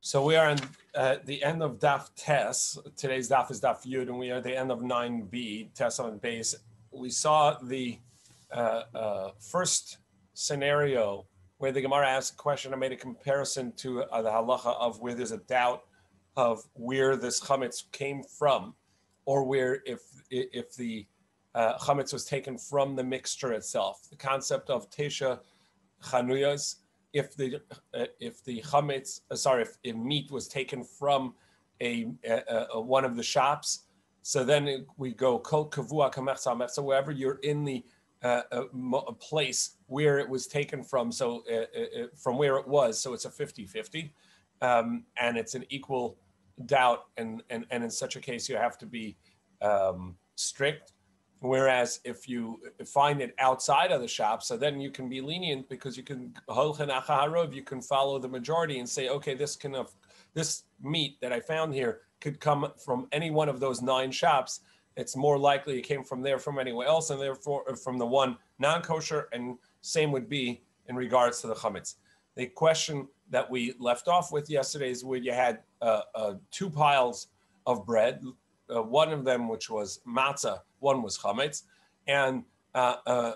So we are on the end of Daf Tes. Today's Daf is Daf Yud, and we are at the end of 9b, Tes on base. We saw the first scenario where the Gemara asked a question and made a comparison to the halacha of where there's a doubt of where this chametz came from, or where if the chametz was taken from the mixture itself. The concept of tesha chanuyas. If chametz, if meat was taken from a one of the shops, so then we go kol kavua kamech. So wherever you're in the place where it was taken from, so from where it was, so it's a 50-50, and it's an equal doubt, and in such a case you have to be strict. Whereas if you find it outside of the shop, so then you can be lenient because you can follow the majority and say, okay, this meat that I found here could come from any one of those 9 shops. It's more likely it came from there from anywhere else, and therefore from the one non-kosher, and same would be in regards to the chametz. The question that we left off with yesterday is where you had 2 piles of bread, one of them which was matzah, one was chametz, and a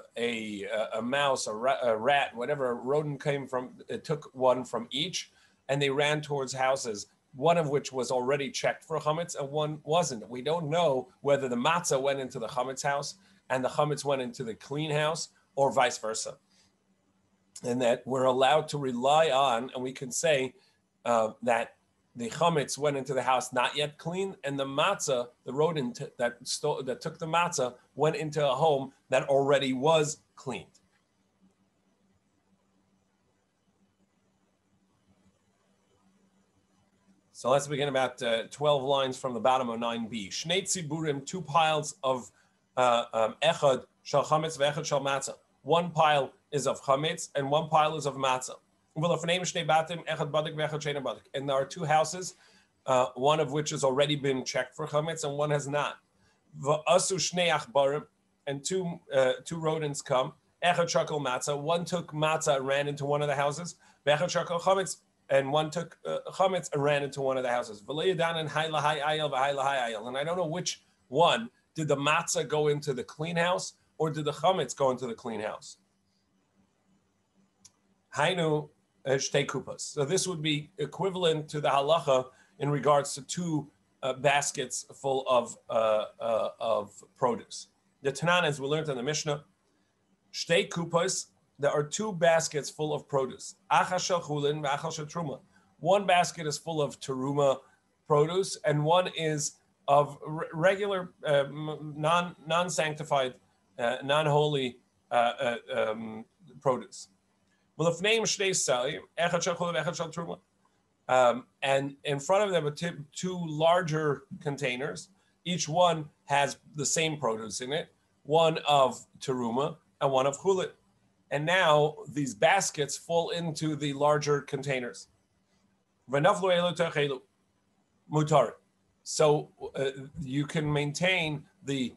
mouse, a rat, whatever a rodent came from, it took one from each, and they ran towards houses, one of which was already checked for chametz and one wasn't. We don't know whether the matzah went into the chametz house and the chametz went into the clean house, or vice versa. And that we're allowed to rely on, and we can say that the chametz went into the house not yet clean, and the matzah, the rodent that took the matzah, went into a home that already was cleaned. So let's begin about 12 lines from the bottom of 9b. Shnei tziburim, 2 piles of echad shal chametz ve'echad shal matzah. 1 pile is of chametz and 1 pile is of matzah. And there are 2 houses, one of which has already been checked for chametz and one has not. And 2 rodents come. One took matzah and ran into one of the houses. And one took chametz and ran into one of the houses. And I don't know which one. Did the matzah go into the clean house, or did the chametz go into the clean house? Hainu shtei kupas. So this would be equivalent to the halacha in regards to 2 baskets full of produce. The Tanan, as we learned in the Mishnah, shtei kupas. There are 2 baskets full of produce. Achas shel chulin v'achas shel truma. 1 basket is full of teruma produce, and 1 is of regular, non-sanctified, non-holy produce. And in front of them are 2 larger containers. Each one has the same produce in it, one of teruma and one of chulin. And now these baskets fall into the larger containers. So you can maintain the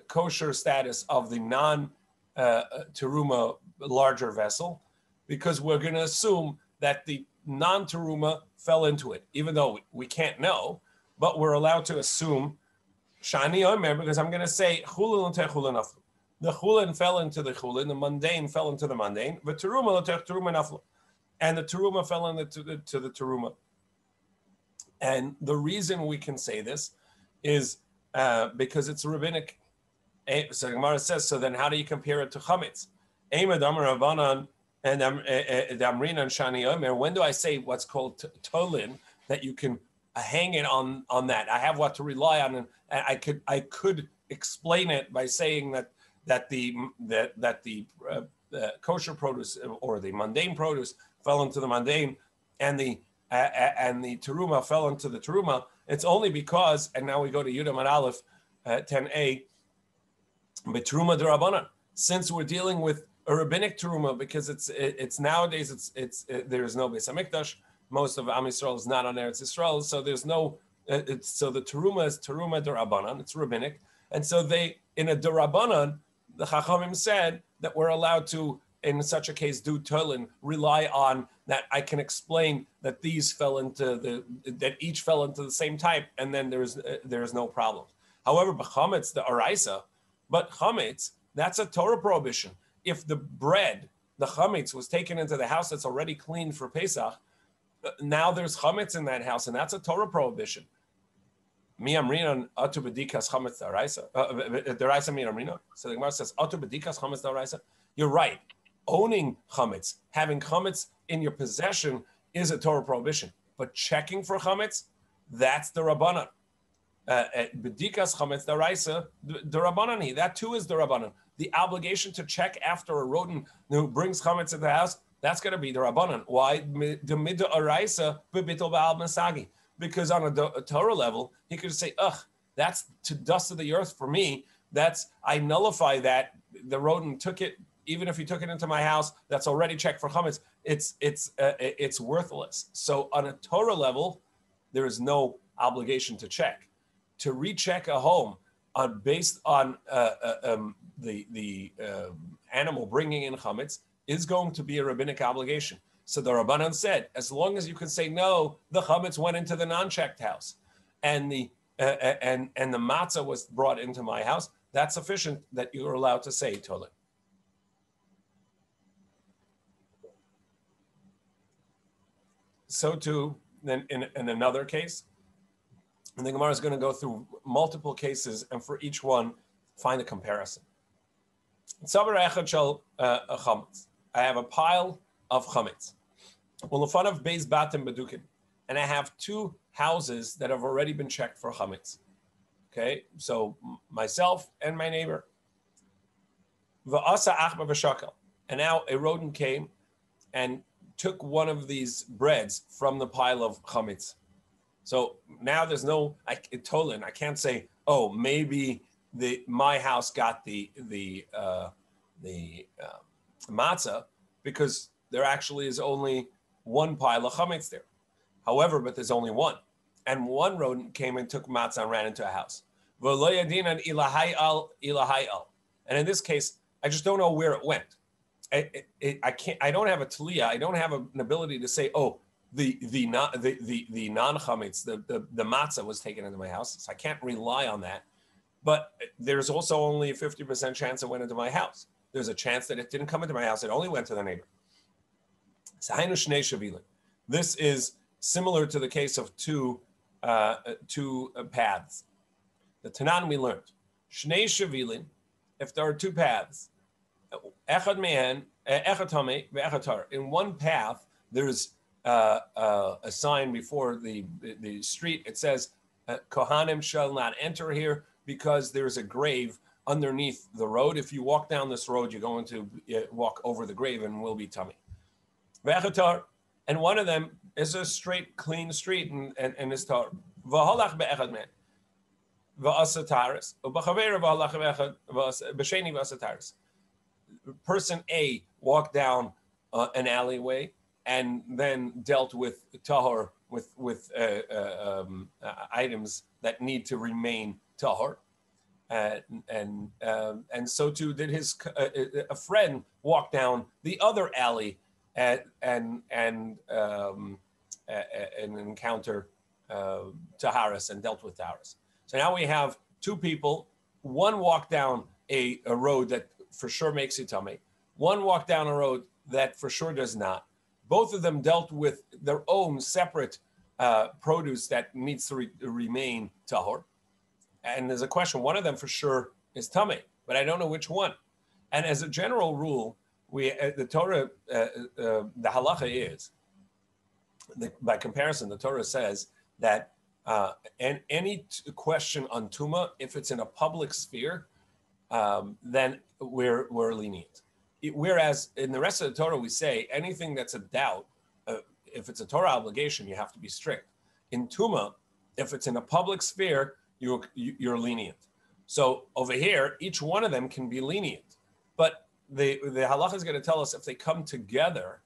kosher status of the non-teruma larger vessel, because we're going to assume that the non-teruma fell into it, even though we can't know, but we're allowed to assume shani omer, because I'm going to say chulin l'tech-chulin aflu. The chulin fell into the chulin, the mundane fell into the mundane, but teruma l'tech teruma naflu, and the teruma fell into the teruma. And the reason we can say this is because it's rabbinic. So Gemara says, so then how do you compare it to chametz? And damrin and shani omer. When do I say what's called tolin, that you can hang it on that? I have what to rely on, and I could explain it by saying that the kosher produce or the mundane produce fell into the mundane, and the teruma fell into the teruma. It's only because, and now we go to Yudam and Aleph 10a, betruma d'Rabbanan. Since we're dealing with a rabbinic teruma, because it's nowadays there is no Beis Hamikdash. Most of Am Yisrael is not on Eretz Yisrael, so there's no. So the teruma is teruma d'Rabbanan. It's rabbinic, and so they in a d'Rabbanan, the Chachamim said that we're allowed to in such a case do Tulin rely on that I can explain that these fell into that each fell into the same type, and then there's no problem. However, b'chametz the araisa, but chametz, that's a Torah prohibition. If the bread, the chametz, was taken into the house that's already cleaned for Pesach, now there's chametz in that house, and that's a Torah prohibition. Mi amrinan atu b'dikas chametz daraisa. Daraisa mi amrina. So the Gemara says atu b'dikas chametz daraisa. You're right. Owning chametz, having chametz in your possession, is a Torah prohibition. But checking for chametz, that's the rabbanan. B'dikas chametz daraisa, the rabbanan. That too is the rabbanan. The obligation to check after a rodent who brings chametz in the house, that's going to be the rabbanan. Why? The midah araisa b'bitul ba'al masagi. Because on a Torah level, he could say, ugh, that's to dust of the earth for me. I nullify that. The rodent took it, even if he took it into my house, that's already checked for chametz. It's worthless. So on a Torah level, there is no obligation to check. To recheck a home based on the animal bringing in chametz is going to be a rabbinic obligation. So the Rabbanan said, as long as you can say no, the chametz went into the non-checked house, and the matzah was brought into my house, that's sufficient that you're allowed to say Tolin. So too, then in another case, and the Gemara is going to go through multiple cases, and for each one, find a comparison. I have a pile of chametz. Well, in front of Beis Batim Bedukin, and I have two houses that have already been checked for chametz. Okay, so myself and my neighbor. V'asa achba v'shakal, and now a rodent came and took one of these breads from the pile of chametz. So now there's no tolin. I can't say, oh, maybe my house got the matzah, because there actually is only one pile of chametz there. However, but there's only one. And one rodent came and took matzah and ran into a house. And in this case, I just don't know where it went. I don't have a taliyah. I don't have an ability to say, oh, the non-chametz, the matzah was taken into my house. So I can't rely on that. But there's also only a 50% chance it went into my house. There's a chance that it didn't come into my house. It only went to the neighbor. This is similar to the case of two paths. The Tanan we learned. Shnei shavilin, if there are two paths, echad mehen, echad tameh, ve'echad tar. In one path, there's a sign before the street. It says, Kohanim shall not enter here, because there's a grave underneath the road. If you walk down this road, you're going to walk over the grave and will be tummy. Ve'echad tar. And one of them is a straight, clean street and is tar. V'halach be'echad mehen. Person A walked down an alleyway and then dealt with tahor, with items that need to remain tahor, and so too did a friend walk down the other alley and encounter taharis and dealt with taharis. So now we have two people. One walked down a road that for sure makes it tummy. One walked down a road that for sure does not. Both of them dealt with their own separate produce that needs to remain tahor. And there's a question, one of them for sure is tummy, but I don't know which one. And as a general rule, the Torah, the halacha is, by comparison, the Torah says that any question on tuma, if it's in a public sphere, then we're lenient. Whereas in the rest of the Torah, we say anything that's a doubt, if it's a Torah obligation, you have to be strict. In tuma, if it's in a public sphere, you're lenient. So over here, each one of them can be lenient, but the halacha is going to tell us if they come together,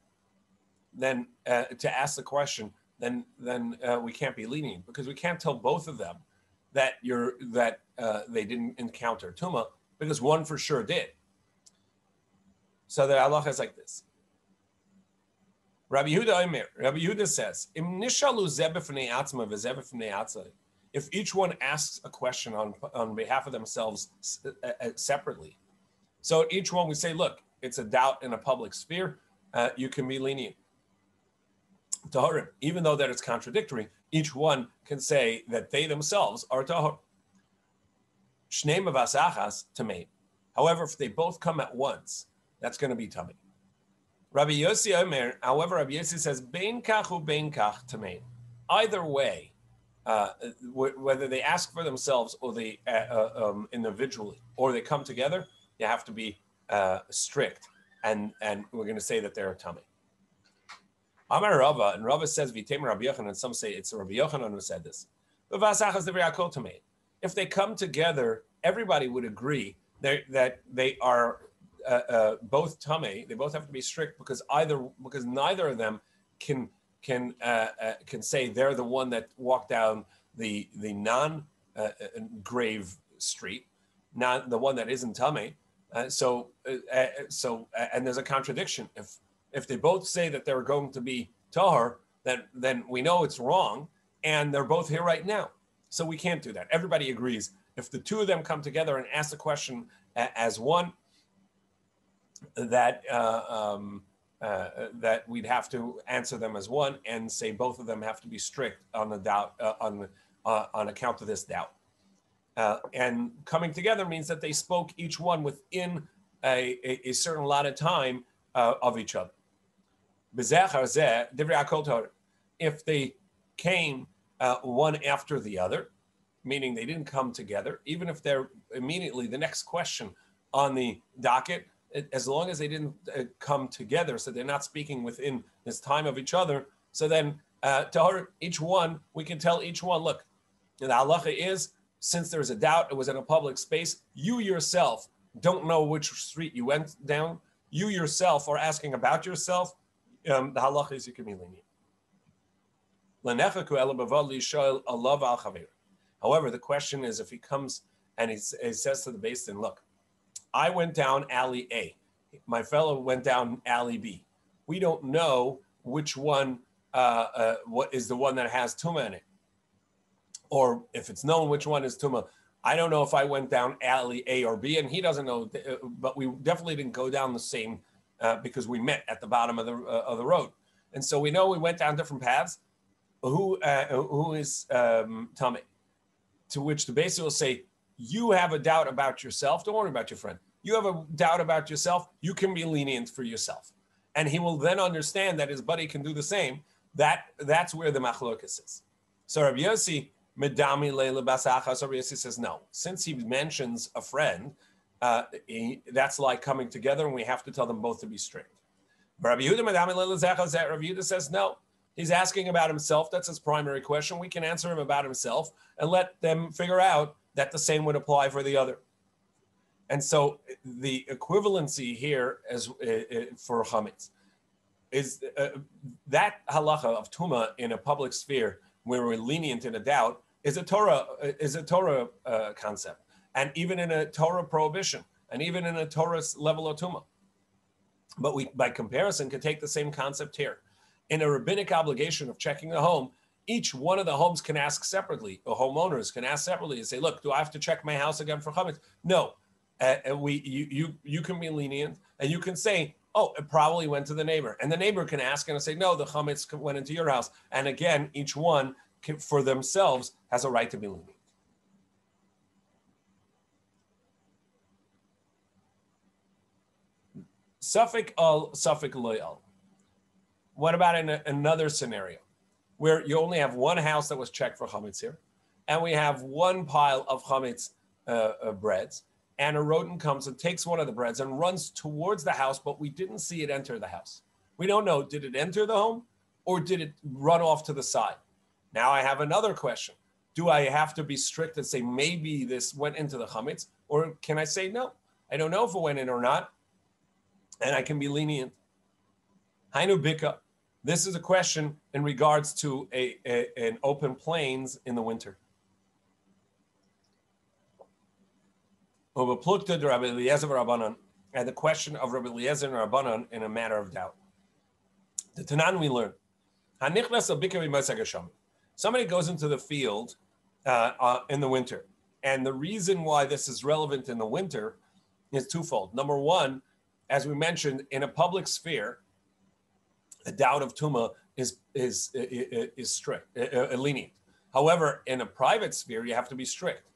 then to ask the question, then we can't be lenient, because we can't tell both of them that they didn't encounter tuma, because one for sure did. So the halacha is like this. Rabbi Yehuda says, if each one asks a question on behalf of themselves separately, so each one we say, look, it's a doubt in a public sphere, you can be lenient. Taharim, even though that it's contradictory, each one can say that they themselves are tahor. Shnei mavas achas tamei. However, if they both come at once, that's going to be tamei. Rabbi Yossi Omer, however, Rabbi Yossi says, bein kach u bein kach tamei. Either way, whether they ask for themselves or they individually, or they come together, you have to be strict, and we're going to say that they're tamei. Amar Rava, and Rava says Vitem Rabbi Yochanan, and some say it's Rabbi Yochanan who said this. If they come together, everybody would agree that they are both tamei. They both have to be strict because neither of them can say they're the one that walked down the non grave street, not the one that isn't tamei. So there's a contradiction. If they both say that they're going to be tahor, then we know it's wrong, and they're both here right now. So we can't do that. Everybody agrees. If the two of them come together and ask the question as one, that we'd have to answer them as one and say both of them have to be strict on the doubt on account of this doubt. And coming together means that they spoke each one within a certain lot of time of each other. If they came one after the other, meaning they didn't come together, even if they're immediately the next question on the docket, as long as they didn't come together, so they're not speaking within this time of each other, so then each one, we can tell each one, look, the halacha is, since there's a doubt, it was in a public space, you yourself don't know which street you went down, you yourself are asking about yourself, the halacha is you can be lenient. However, the question is if he comes and he says to the Beis Din, look, I went down alley A, my fellow went down alley B. We don't know which one what is the one that has tumah in it. Or if it's known which one is tumah, I don't know if I went down alley A or B, and he doesn't know, but we definitely didn't go down the same because we met at the bottom of the road. And so we know we went down different paths. Who is tamei? To which the Beis Din will say, you have a doubt about yourself, don't worry about your friend. You have a doubt about yourself, you can be lenient for yourself. And he will then understand that his buddy can do the same. That's where the machlokas is. So Rabbi Yossi, Medami Leila Basachas, Rabbi Yossi says, no. Since he mentions a friend, that's like coming together, and we have to tell them both to be strict. Rabbi Yehuda, Medami Leila Zachas, Rabbi Yehuda says, no. He's asking about himself. That's his primary question. We can answer him about himself and let them figure out that the same would apply for the other. And so the equivalency here as for chametz is that halacha of tuma in a public sphere where we're lenient in a doubt is a Torah concept, and even in a Torah prohibition, and even in a Torah level of tuma. But we, by comparison, can take the same concept here. In a rabbinic obligation of checking the home, each one of the homes can ask separately, or homeowners can ask separately and say, look, do I have to check my house again for chametz? No. You can be lenient, and you can say, oh, it probably went to the neighbor. And the neighbor can ask and say, no, the chametz went into your house. And again, each one for themselves has a right to be lenient. Suffolk al, Suffolk loyal. What about in another scenario where you only have one house that was checked for chametz here, and we have one pile of chametz breads, and a rodent comes and takes one of the breads and runs towards the house, but we didn't see it enter the house. We don't know, did it enter the home or did it run off to the side? Now I have another question. Do I have to be strict and say maybe this went into the chametz, or can I say no? I don't know if it went in or not, and I can be lenient. Hainu bika. This is a question in regards to an open plains in the winter. And and the question of Rabbi Eliezer and Rabbanan in a matter of doubt. The Tanan we learn. Somebody goes into the field in the winter. And the reason why this is relevant in the winter is twofold. Number one, as we mentioned, in a public sphere, a doubt of Tumah is strict, lenient. However, in a private sphere, you have to be strict.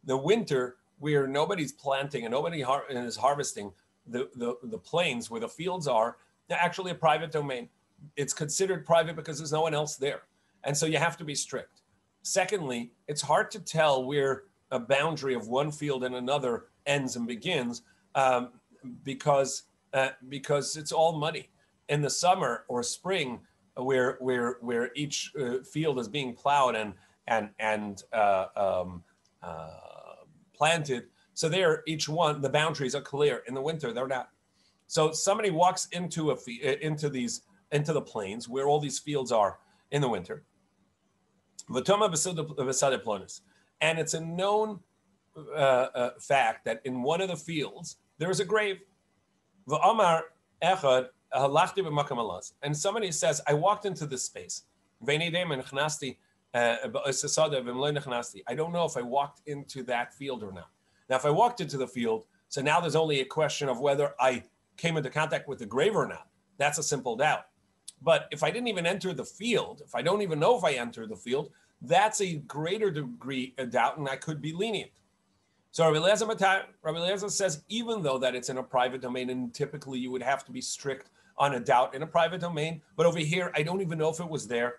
The winter, where nobody's planting and nobody is harvesting, the plains where the fields are, they're actually a private domain. It's considered private because there's no one else there. And so you have to be strict. Secondly, it's hard to tell where a boundary of one field and another ends and begins because it's all muddy. In the summer or spring, where each field is being plowed and planted, so there each one the boundaries are clear. In the winter, they're not. So somebody walks into the plains where all these fields are in the winter. And it's a known fact that in one of the fields there is a grave. And somebody says, I walked into this space. I don't know if I walked into that field or not. Now, if I walked into the field, so now there's only a question of whether I came into contact with the grave or not. That's a simple doubt. But if I didn't even enter the field, if I don't even know if I entered the field, that's a greater degree of doubt, and I could be lenient. So Rabbi Eliezer says, even though that it's in a private domain, and typically you would have to be strict on a doubt in a private domain, but over here, I don't even know if it was there,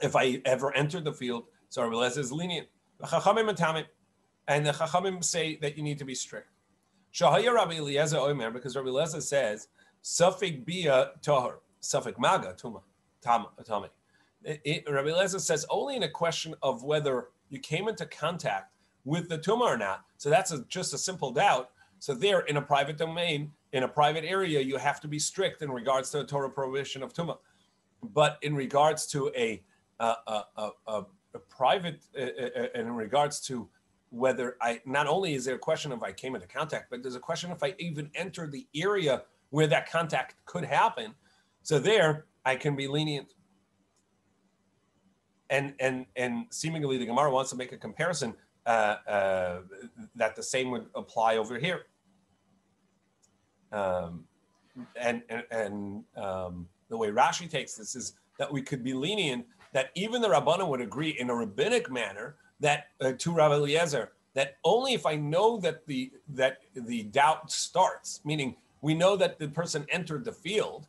if I ever entered the field. So Rabbi Eliezer is lenient. And the Chachamim say that you need to be strict. Shahaya Rabbi Eliezer Omer, because Rabbi Eliezer says, Safik Bia Tohar, Safik Maga Tuma, Tame. Rabbi Eliezer says only in a question of whether you came into contact with the Tumah or not. So that's just a simple doubt. So there, in a private domain, in a private area, you have to be strict in regards to a Torah prohibition of Tumah. But in regards to a private, in regards to whether not only is there a question of I came into contact, but there's a question if I even entered the area where that contact could happen. So there, I can be lenient. And seemingly the Gemara wants to make a comparison that the same would apply over here. The way Rashi takes this is that we could be lenient, that even the Rabbanan would agree in a rabbinic manner that to Rabbi Eliezer, that only if I know that the doubt starts, meaning we know that the person entered the field,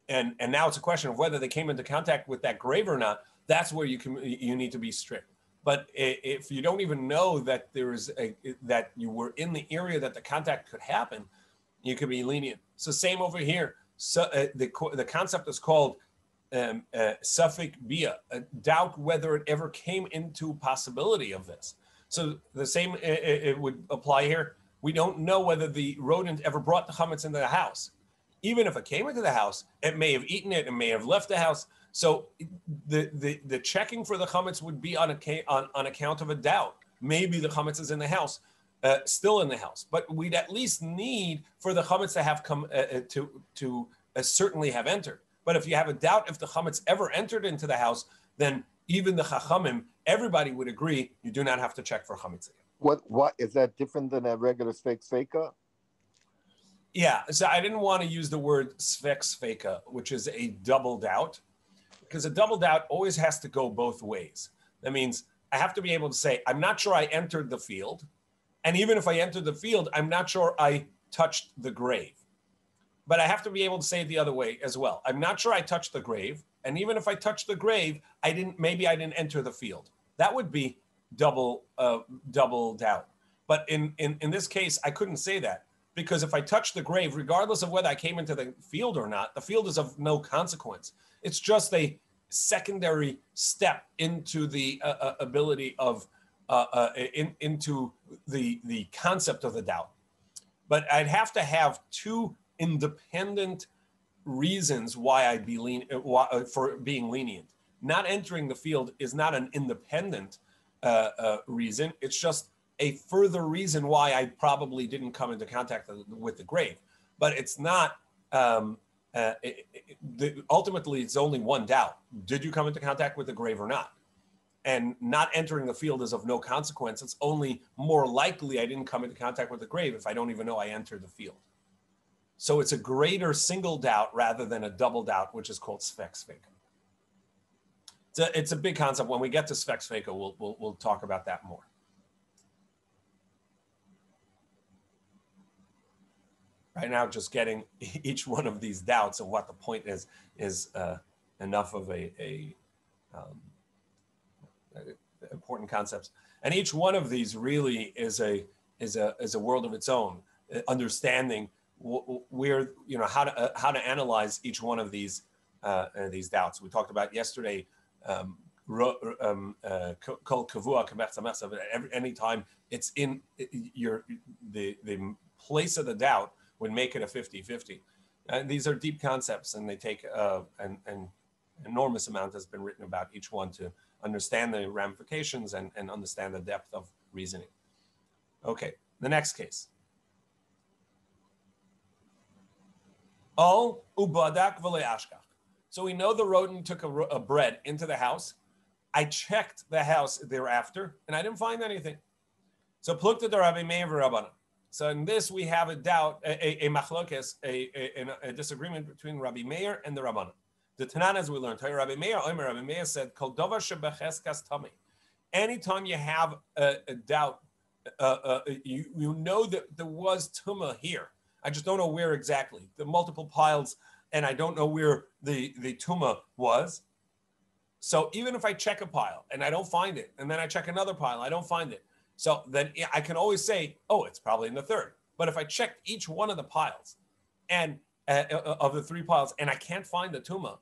and now it's a question of whether they came into contact with that grave or not. That's where you need to be strict. But if you don't even know that that you were in the area that the contact could happen, you could be lenient. So same over here. So the concept is called Safik Bia, doubt whether it ever came into possibility of this. So the same it would apply here. We don't know whether the rodent ever brought the chametz into the house. Even if it came into the house, it may have eaten it, it may have left the house. So the checking for the chametz would be on account of a doubt. Maybe the chametz is in the house, still in the house, but we'd at least need for the chametz to have come to certainly have entered. But if you have a doubt if the chametz ever entered into the house, then even the chachamim, everybody would agree you do not have to check for chametz. What is that different than a regular sveka? Yeah, so I didn't want to use the word sveka, which is a double doubt, because a double doubt always has to go both ways. That means I have to be able to say, I'm not sure I entered the field. And even if I entered the field, I'm not sure I touched the grave. But I have to be able to say it the other way as well. I'm not sure I touched the grave. And even if I touched the grave, maybe I didn't enter the field. That would be double doubt. But in this case, I couldn't say that, because if I touch the grave, regardless of whether I came into the field or not, the field is of no consequence. It's just a secondary step into the ability of into the concept of the doubt. But I'd have to have two independent reasons why I'd be for being lenient. Not entering the field is not an independent reason. It's just a further reason why I probably didn't come into contact with the grave. But it's not, ultimately, it's only one doubt. Did you come into contact with the grave or not? And not entering the field is of no consequence. It's only more likely I didn't come into contact with the grave if I don't even know I entered the field. So it's a greater single doubt rather than a double doubt, which is called sfek sveka. It's a big concept. When we get to sfek sveka, we'll talk about that more. Right now, just getting each one of these doubts of what the point is enough of a important concepts. And each one of these really is a world of its own, understanding where, how to analyze each one of these doubts. We talked about yesterday. Any time it's in the place of the doubt would make it a 50-50. And these are deep concepts, and they take an enormous amount has been written about each one to understand the ramifications and understand the depth of reasoning. Okay, the next case. Al ubadak v'le ashkach. So we know the rodent took a bread into the house. I checked the house thereafter, and I didn't find anything. So plukta the Rabbi Meir v'Rabbanan. So in this we have a doubt, a machlokes, a disagreement between Rabbi Meir and the Rabbanan. The Tanan, as we learned, Rabbi Meir said, "Kol davar shebecheskas tamei." Anytime you have a doubt, you know that there was tumah here. I just don't know where exactly. The multiple piles, and I don't know where the tumah was. So even if I check a pile and I don't find it, and then I check another pile, I don't find it. So then I can always say, oh, it's probably in the third. But if I check each one of the piles and of the three piles and I can't find the tumah,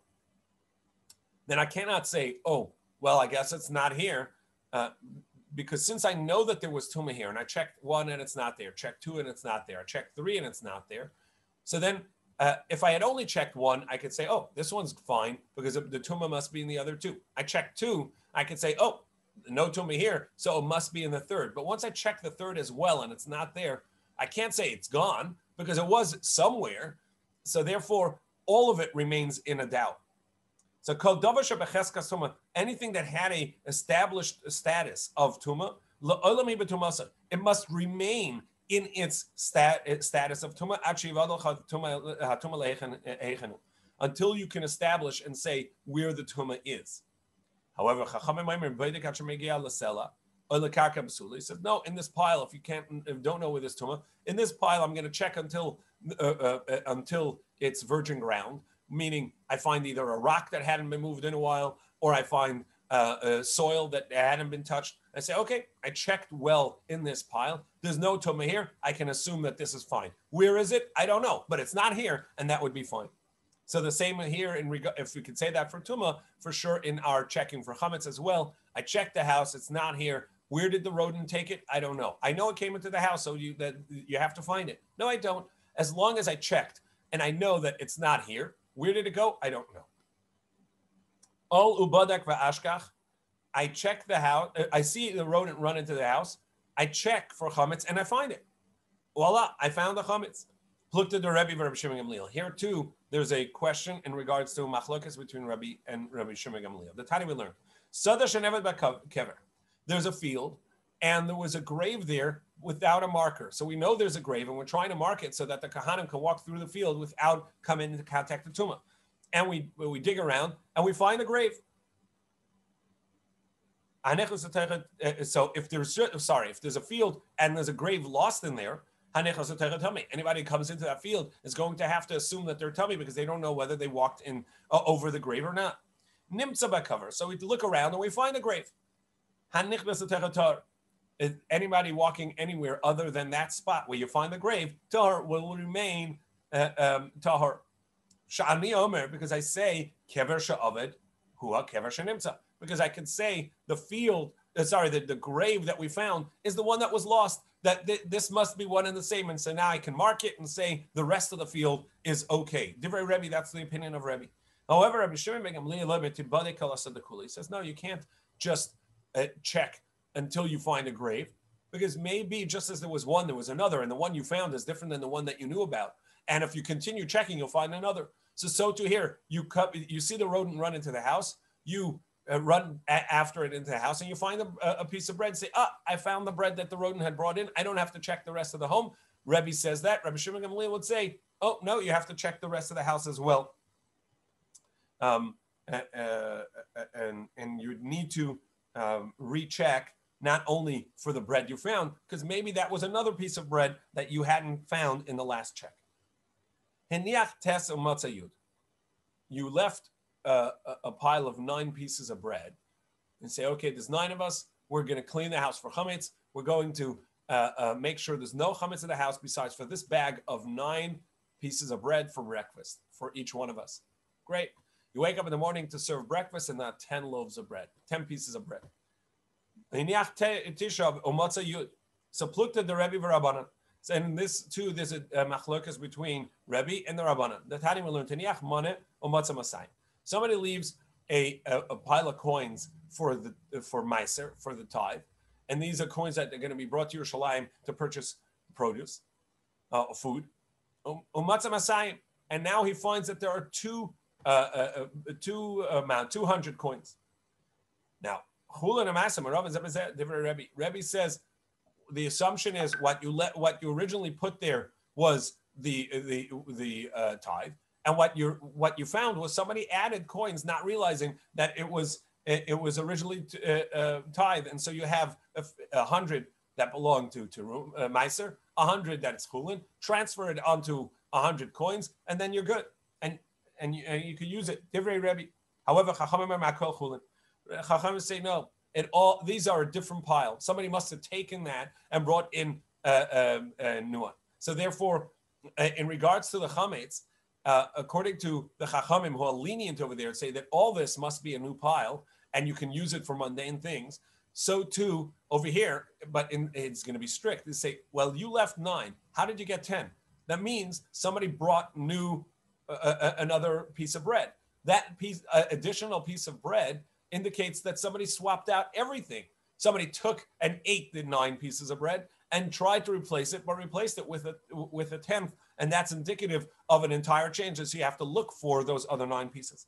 then I cannot say, oh, well, I guess it's not here. Because since I know that there was tumah here and I checked one and it's not there, checked two and it's not there, I checked three and it's not there. So then if I had only checked one, I could say, oh, this one's fine because the tumah must be in the other two. I checked two, I could say, oh, no tumah here, so it must be in the third. But once I check the third as well and it's not there, I can't say it's gone because it was somewhere. So therefore, all of it remains in a doubt. So kol davar shebecheskas tumah, anything that had a established status of tumah, la'olami b'tumasa, it must remain in its status of tumah until you can establish and say where the tumah is. However, he says, no, in this pile, if you don't know where this tumah, in this pile, I'm going to check until it's virgin ground, meaning I find either a rock that hadn't been moved in a while, or I find soil that hadn't been touched. I say, okay, I checked well in this pile. There's no tumah here. I can assume that this is fine. Where is it? I don't know, but it's not here, and that would be fine. So the same here, if we could say that for tumah, for sure in our checking for chametz as well. I checked the house, it's not here. Where did the rodent take it? I don't know. I know it came into the house, so you have to find it. No, I don't. As long as I checked and I know that it's not here, where did it go? I don't know. All ubadak va'ashkach. I check the house. I see the rodent run into the house. I check for chametz and I find it. Voila! I found the chametz. Plukta the Rebbe v'Rabbi Shimon Gamliel. Here too, there's a question in regards to machlokas between Rabbi and Rabbi Shimon Gamliel. The Tani we learned. Sadash and Eved Kever. There's a field, and there was a grave there without a marker. So we know there's a grave, and we're trying to mark it so that the Kohanim can walk through the field without coming into contact with Tumah. And we dig around, and we find the grave. So if there's a field and there's a grave lost in there, anybody who comes into that field is going to have to assume that they're tummy because they don't know whether they walked in over the grave or not. Nimtza cover. So we look around and we find a grave. Anybody walking anywhere other than that spot where you find the grave, tahor will remain tahor. Sha'ani omer, because I say kever she'aved hua kever she'nimtza, because I can say the field, the grave that we found is the one that was lost. That this must be one and the same, and so now I can mark it and say the rest of the field is okay. Divrei Rebbe, that's the opinion of Rebbe. However, Rabbi Shimon ben Gamliel says no, you can't just check until you find a grave. Because maybe just as there was one, there was another, and the one you found is different than the one that you knew about. And if you continue checking, you'll find another. So too here, you see the rodent run into the house, you run after it into the house, and you find a piece of bread. Say, I found the bread that the rodent had brought in. I don't have to check the rest of the home. Rebbe says that. Rabbi Shimon Gamliel would say, oh, no, you have to check the rest of the house as well. And you need to recheck not only for the bread you found, because maybe that was another piece of bread that you hadn't found in the last check. You left a pile of 9 pieces of bread and say, okay, there's 9 of us. We're going to clean the house for chametz. We're going to make sure there's no chametz in the house besides for this bag of 9 pieces of bread for breakfast for each one of us. Great. You wake up in the morning to serve breakfast and not 10 loaves of bread, 10 pieces of bread. So plukta the Rebbe v'Rabbanan. So in this too, there's a machlokas between Rebbe and the Rabbanan. The Tani will learn teniach moneh or matzah masai. Somebody leaves a pile of coins for meiser, for the tithe, and these are coins that are going to be brought to Yerushalayim to purchase produce, food. Matzah masai, and now he finds that there are 200 coins. Now, Rebbe says the assumption is what you originally put there was the tithe, and what you found was somebody added coins, not realizing that it was originally tithe, and so you have 100 that belong to Meiser, 100 that's Chulin, transfer it onto 100 coins, and then you're good, and you can use it. Divrei Rebbe. However, Chachamim are makol Chulin. Chachamim say no. These are a different pile. Somebody must have taken that and brought in a new one. So therefore, in regards to the chametz, according to the Chachamim who are lenient over there, say that all this must be a new pile and you can use it for mundane things. So too over here, but it's going to be strict. They say, well, you left 9. How did you get 10? That means somebody brought another piece of bread. That additional piece of bread indicates that somebody swapped out everything. Somebody took and ate the 9 pieces of bread and tried to replace it, but replaced it with a 10th, and that's indicative of an entire change. And so you have to look for those other 9 pieces.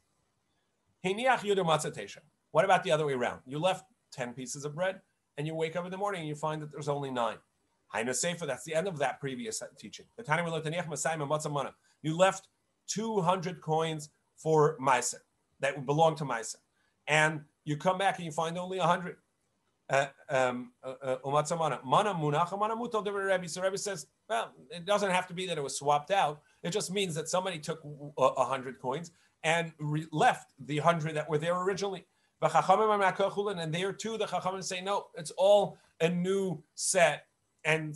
What about the other way around? You left 10 pieces of bread, and you wake up in the morning and you find that there's only 9. Hainu Sefer, that's the end of that previous teaching. You left 200 coins for Meiser that belong to Meiser. And you come back and you find only 100. So Rebbe says, well, it doesn't have to be that it was swapped out. It just means that somebody took 100 coins and left the 100 that were there originally. And there too, the Chachamim say, no, it's all a new set. And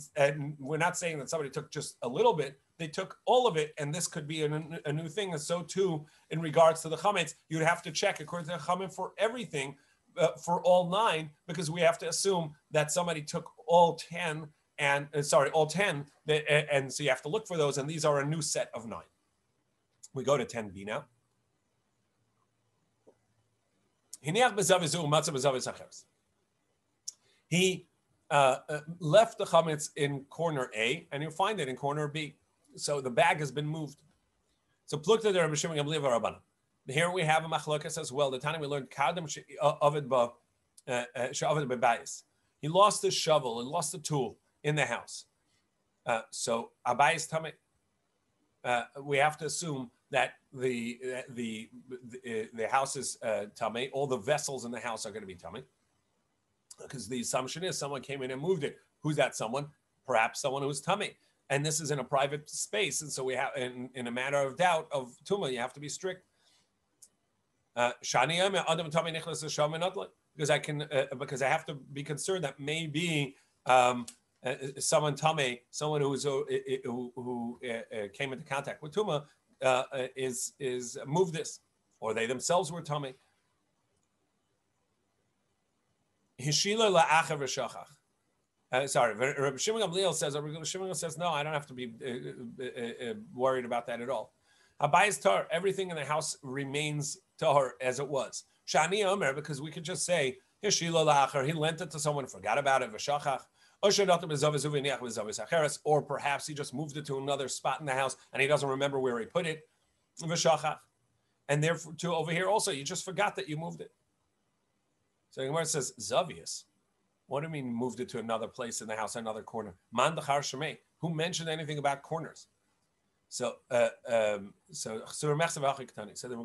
we're not saying that somebody took just a little bit. They took all of it, and this could be a new thing. And so too, in regards to the chametz, you'd have to check according to the chametz for everything, for all 9, because we have to assume that somebody took all 10, and and so you have to look for those, and these are a new set of 9. We go to 10b now. He left the chametz in corner A, and you'll find it in corner B. So the bag has been moved. So plukta the Rabbi Shimon Gamliel v'Rabbanan. Here we have a machlokas as well. The time we learned kadam she'avid b'bayis. He lost his shovel and lost the tool in the house. So abayis tamei. We have to assume that the house is tamei. All the vessels in the house are going to be tamei, because the assumption is someone came in and moved it. Who's that someone? Perhaps someone who's tamei. And this is in a private space, and so we have, in a matter of doubt of tumah, you have to be strict. Because I have to be concerned that maybe someone tamei, someone who came into contact with tumah, is moved this, or they themselves were tamei. Hishila la'achav v'shachach. Rabbi Shimon Gamliel says, no, I don't have to be worried about that at all. Habayis tar, everything in the house remains tar as it was. Shani Omer, because we could just say, he lent it to someone, forgot about it, v'shachach, Or perhaps he just moved it to another spot in the house and he doesn't remember where he put it. And therefore, too, over here also, you just forgot that you moved it. So the Gemara says, Zavius. What do you mean moved it to another place in the house, another corner? Man dachar shemei. Who mentioned anything about corners? So the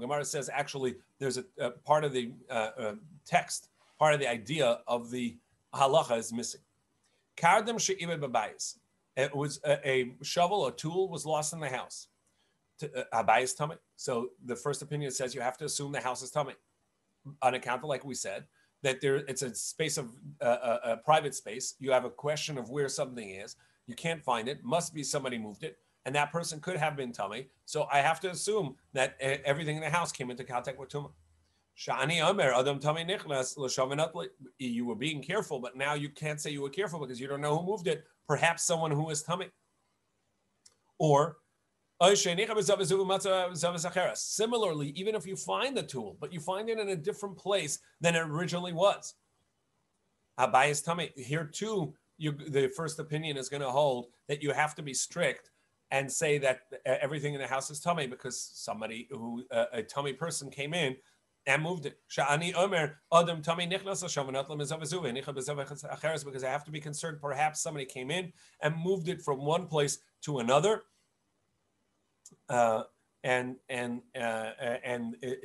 Gemara says actually there's a part of the text, part of the idea of the halacha is missing. Kardem she'ibed b'bayis. It was a shovel, a tool was lost in the house. Abayis tummy. So the first opinion says you have to assume the house is tummy, on account of, like we said, that it's a space of a private space. You have a question of where something is. You can't find it. Must be somebody moved it. And that person could have been tummy. So I have to assume that everything in the house came into contact with tumah. Sha'ani Omer, Adam tummy nichnas, you were being careful, but now you can't say you were careful because you don't know who moved it. Perhaps someone who is tummy. Or, similarly, even if you find the tool, but you find it in a different place than it originally was. Abayis tummy. Here too, the first opinion is going to hold that you have to be strict and say that everything in the house is tummy because somebody who a tummy person came in and moved it. Sha'ani Omer Adam tummy nichnas because I have to be concerned. Perhaps somebody came in and moved it from one place to another, and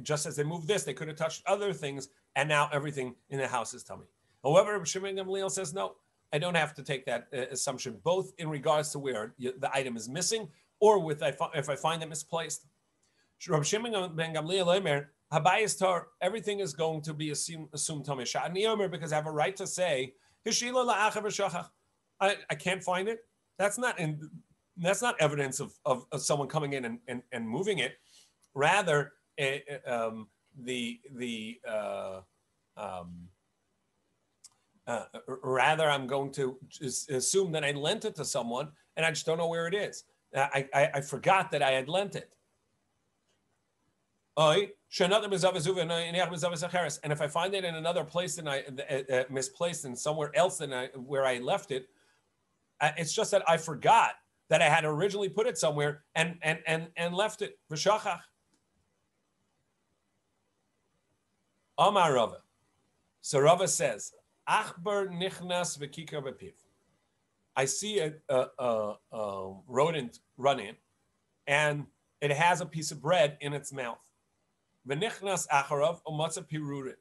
just as they moved this, they could have touched other things, and now everything in the house is tummy. However, Rabbi Shimon Gamliel says no. I don't have to take that assumption, both in regards to where the item is missing or with if I find it misplaced. Rabbi Shimon ben Gamliel Omer, Habayis tar, everything is going to be assumed tummy. Sha'ani Omer, because I have a right to say, I can't find it. That's not evidence of someone coming in and moving it. Rather, rather, I'm going to just assume that I lent it to someone and I just don't know where it is. I forgot that I had lent it. And if I find it in another place than I misplaced and somewhere else than where I left it, it's just that I forgot that I had originally put it somewhere and left it. V'shachach. Amar Rava. So Rava says, Achbar nichnas v'kikar b'piv. I see a rodent run in, and it has a piece of bread in its mouth. V'nichnas acharav u'matza pirurit.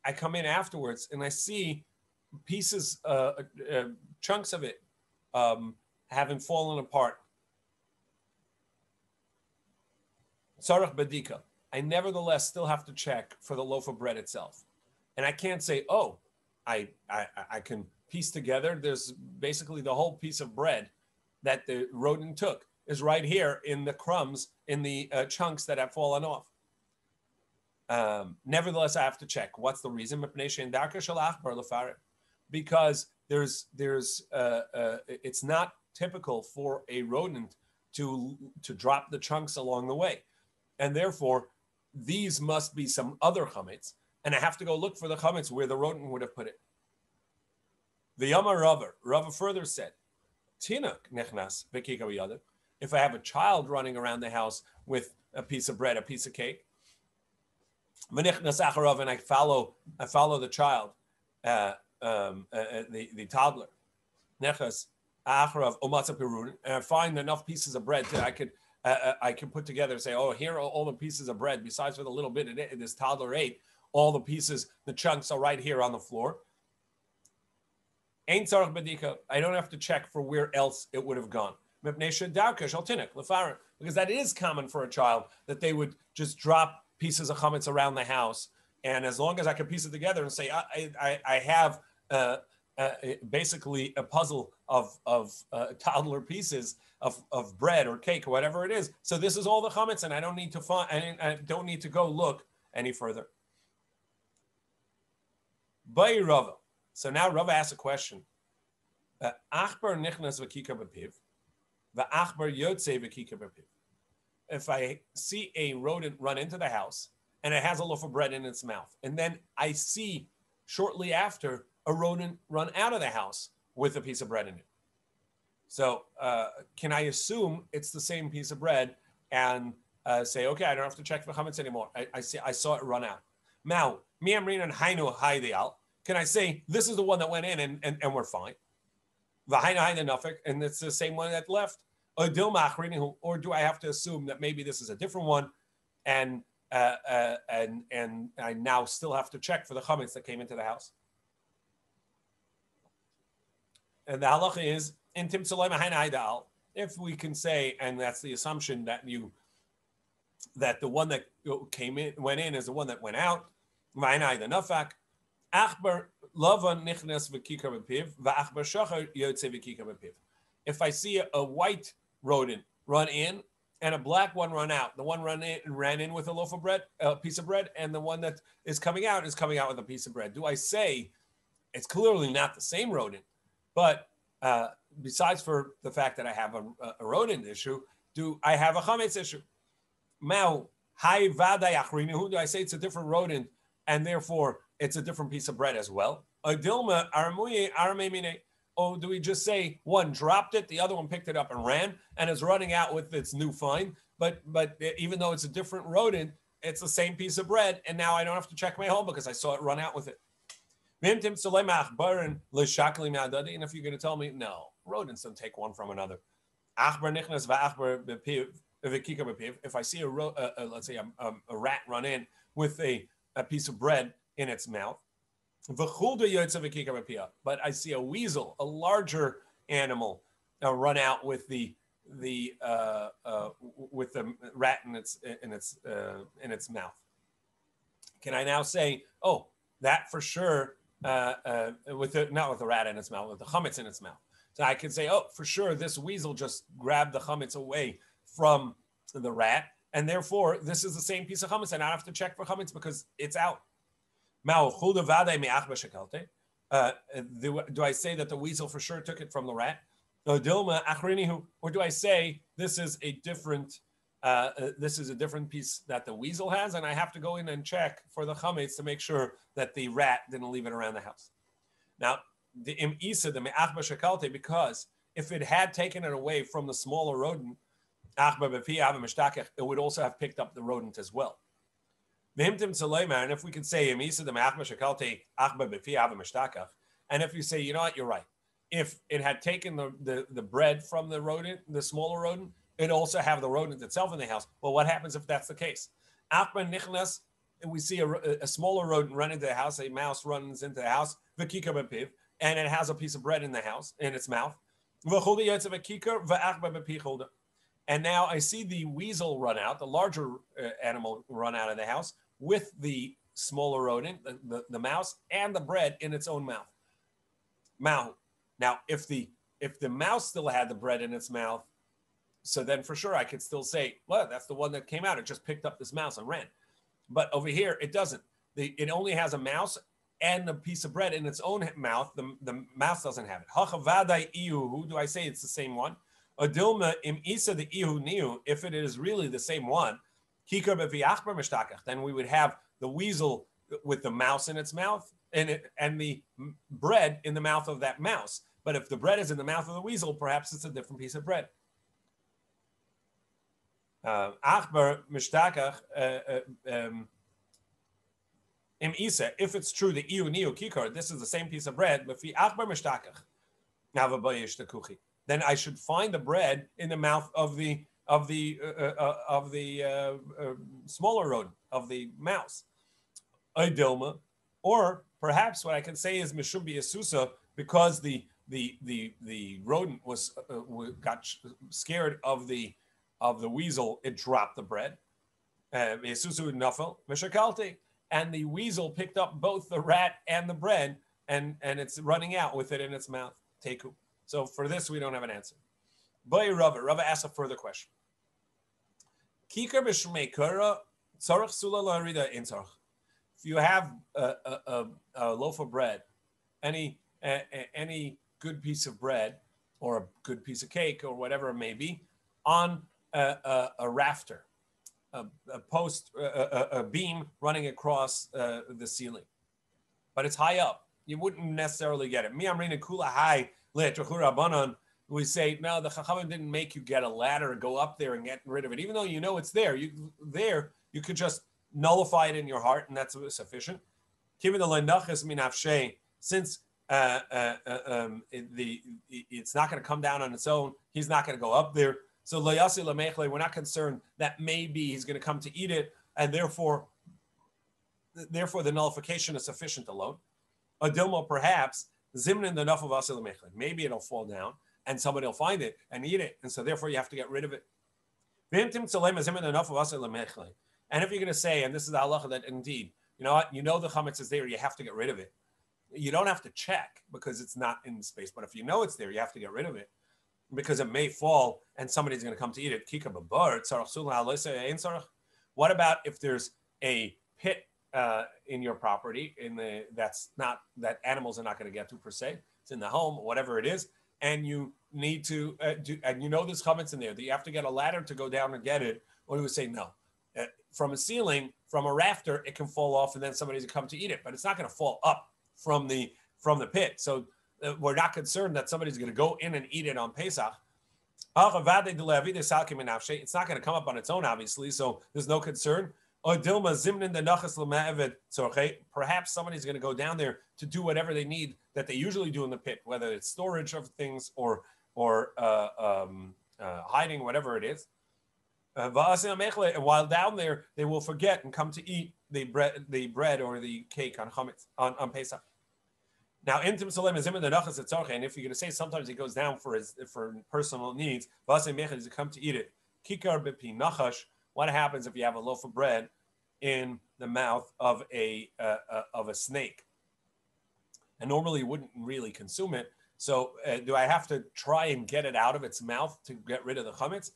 I come in afterwards, and I see pieces, chunks of it having fallen apart. Tzarech bedika. I nevertheless still have to check for the loaf of bread itself. And I can't say, oh, I can piece together. There's basically the whole piece of bread that the rodent took is right here in the crumbs, in the chunks that have fallen off. Nevertheless, I have to check. What's the reason? Because it's not typical for a rodent to drop the chunks along the way. And therefore, these must be some other chametz. And I have to go look for the chametz where the rodent would have put it. The Yama Rava further said, Tinuk nechnas v'kika v'yada. If I have a child running around the house with a piece of bread, a piece of cake, v'nichnas acharav, and I follow the child, the toddler, nechnas acharav umatza pirun, and I find enough pieces of bread that I can put together and say, oh, here are all the pieces of bread. Besides for the little bit this toddler ate, all the pieces, the chunks are right here on the floor. Ain't tzarech bedika. I don't have to check for where else it would have gone. Because that is common for a child, that they would just drop pieces of chametz around the house. And as long as I can piece it together and say, I have basically a puzzle of toddler pieces of bread or cake or whatever it is. So this is all the chametz, and I don't need to I don't need to go look any further. By Rava. So now Rava asks a question. Achbar nichnas v'kika b'piv, v'achbar yotze v'kika b'piv. If I see a rodent run into the house and it has a loaf of bread in its mouth, and then I see shortly after a rodent run out of the house with a piece of bread in it. So can I assume it's the same piece of bread and say, okay, I don't have to check for chametz anymore. I saw it run out. Now, mi amrin and hainu haydial. Can I say this is the one that went in and we're fine? And it's the same one that left. Or do I have to assume that maybe this is a different one, and I now still have to check for the chametz that came into the house? And the halacha is intim tzolay mahayin haydal. If we can say, and that's the assumption that the one that went in is the one that went out. Mahayin hayda nafak. Achbar lava nichnes v'kikar b'piv v'achbar shachar yotze v'kikar b'piv. If I see a white rodent run in and a black one run out, the one ran in with a loaf of bread, a piece of bread, and the one that is coming out with a piece of bread. Do I say it's clearly not the same rodent, but besides for the fact that I have a rodent issue, do I have a chametz issue? Now, hai vaday achrinu, do I say it's a different rodent and therefore it's a different piece of bread as well? Adilma armuye armemine. Or do we just say one dropped it, the other one picked it up and ran, and is running out with its new find? But even though it's a different rodent, it's the same piece of bread, and now I don't have to check my home because I saw it run out with it. And if you're going to tell me, no, rodents don't take one from another. If I see let's say a rat run in with a piece of bread in its mouth, but I see a weasel, a larger animal, run out with the rat in its mouth. Can I now say, oh, that for sure, not with the rat in its mouth, with the chametz in its mouth? So I can say, oh, for sure, this weasel just grabbed the chametz away from the rat, and therefore this is the same piece of chametz, and I don't have to check for chametz because it's out. Do I say that the weasel for sure took it from the rat? Or do I say this is a different piece that the weasel has, and I have to go in and check for the chametz to make sure that the rat didn't leave it around the house? Now, the im isa, the me'achba shekalte, because if it had taken it away from the smaller rodent, it would also have picked up the rodent as well. And if we can say, and if you say, you know what, you're right. If it had taken the bread from the rodent, the smaller rodent, it'd also have the rodent itself in the house. Well, what happens if that's the case? We see a smaller rodent run into the house, a mouse runs into the house, and it has a piece of bread in the house, in its mouth. And now I see the weasel run out, the larger animal run out of the house with the smaller rodent, the mouse, and the bread in its own mouth. Now, if the mouse still had the bread in its mouth, so then for sure I could still say, well, that's the one that came out. It just picked up this mouse and ran. But over here, it doesn't. It only has a mouse and a piece of bread in its own mouth. The mouse doesn't have it. Who do I say it's the same one? Adilma im isa the ihu niu. If it is really the same one, then we would have the weasel with the mouse in its mouth and the bread in the mouth of that mouse. But if the bread is in the mouth of the weasel, perhaps it's a different piece of bread. Achbar mishtakach im isa. If it's true, the iu niu kikar, this is the same piece of bread. But fi achbar mishtakach navabayish the kuchi. Then I should find the bread in the mouth of the smaller rodent, of the mouse. Idilma, or perhaps what I can say is mishum b'yasusa, because the rodent got scared of the weasel, it dropped the bread. Yasusu nafel mishakalti, and the weasel picked up both the rat and the bread, and it's running out with it in its mouth. Teku. So for this, we don't have an answer. Rava asks a further question. If you have a loaf of bread, any good piece of bread or a good piece of cake or whatever it may be, on a rafter, a post, a beam running across the ceiling, but it's high up, you wouldn't necessarily get it. Mi amrina kula high We say, no, the Chachamim didn't make you get a ladder, go up there and get rid of it. Even though you know it's there, you could just nullify it in your heart, and that's sufficient. Since it's not going to come down on its own, he's not going to go up there. So we're not concerned that maybe he's going to come to eat it, and therefore the nullification is sufficient alone. Adilma, perhaps, zimnin the enough of us. Maybe it'll fall down, and somebody will find it and eat it, and so therefore you have to get rid of it. And if you're going to say, and this is the halacha that indeed, you know what, the chametz is there, you have to get rid of it. You don't have to check because it's not in the space, but if you know it's there, you have to get rid of it because it may fall and somebody's going to come to eat it. What about if there's a pit in your property that animals are not going to get to per se? It's in the home, whatever it is, and you need to and there's chametz in there that you have to get a ladder to go down and get it. Or you would say no. From a ceiling, from a rafter, it can fall off and then somebody's going to come to eat it, but it's not going to fall up from the pit. So we're not concerned that somebody's going to go in and eat it on Pesach. It's not going to come up on its own, obviously, so there's no concern. Perhaps somebody's going to go down there to do whatever they need that they usually do in the pit, whether it's storage of things or hiding, whatever it is. And while down there, they will forget and come to eat the bread or the cake on on Pesach. Now, and if you're going to say sometimes he goes down for personal needs, to come to eat it. What happens if you have a loaf of bread in the mouth of a snake? And normally you wouldn't really consume it. So do I have to try and get it out of its mouth to get rid of the chametz?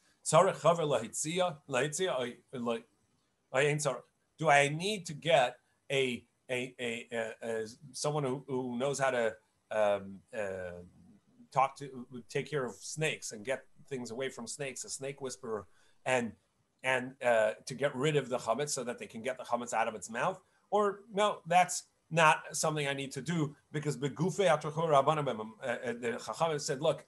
Do I need to get a someone who knows how to take care of snakes and get things away from snakes, a snake whisperer, and to get rid of the chametz so that they can get the chametz out of its mouth? Or no, that's not something I need to do because the Chachamim said, look,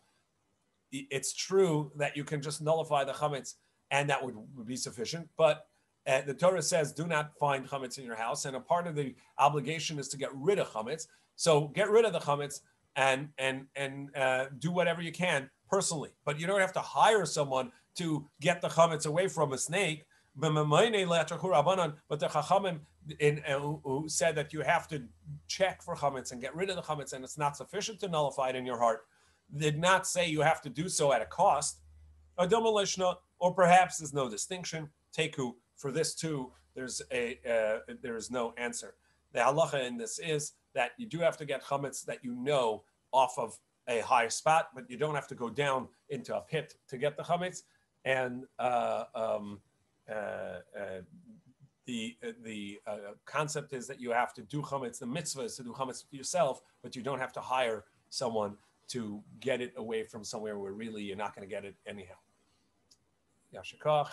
it's true that you can just nullify the chametz and that would be sufficient, but the Torah says, do not find chametz in your house, and a part of the obligation is to get rid of chametz. So get rid of the chametz and do whatever you can personally, but you don't have to hire someone to get the chametz away from a snake. But the Chachamim who said that you have to check for chametz and get rid of the chametz, and it's not sufficient to nullify it in your heart, did not say you have to do so at a cost. Or perhaps there's no distinction. Teku, for this too, there's no answer. The halacha in this is that you do have to get chametz that off of a high spot, but you don't have to go down into a pit to get the chametz. And the concept is that you have to do chametz. The mitzvah is to do chametz yourself, but you don't have to hire someone to get it away from somewhere where really you're not going to get it anyhow. Yashikach.